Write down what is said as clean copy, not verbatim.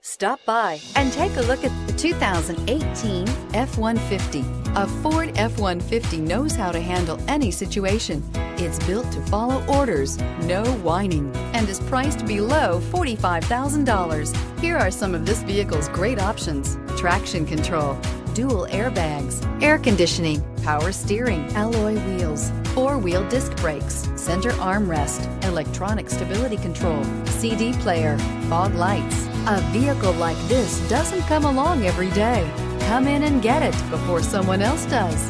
Stop by and take a look at the 2018 F-150. A Ford F-150 knows how to handle any situation. It's built to follow orders, no whining, and is priced below $45,000. Here are some of this vehicle's great options: traction control, dual airbags, air conditioning, power steering, alloy wheels, four-wheel disc brakes, center armrest, electronic stability control, CD player, fog lights. A vehicle like this doesn't come along every day. Come in and get it before someone else does.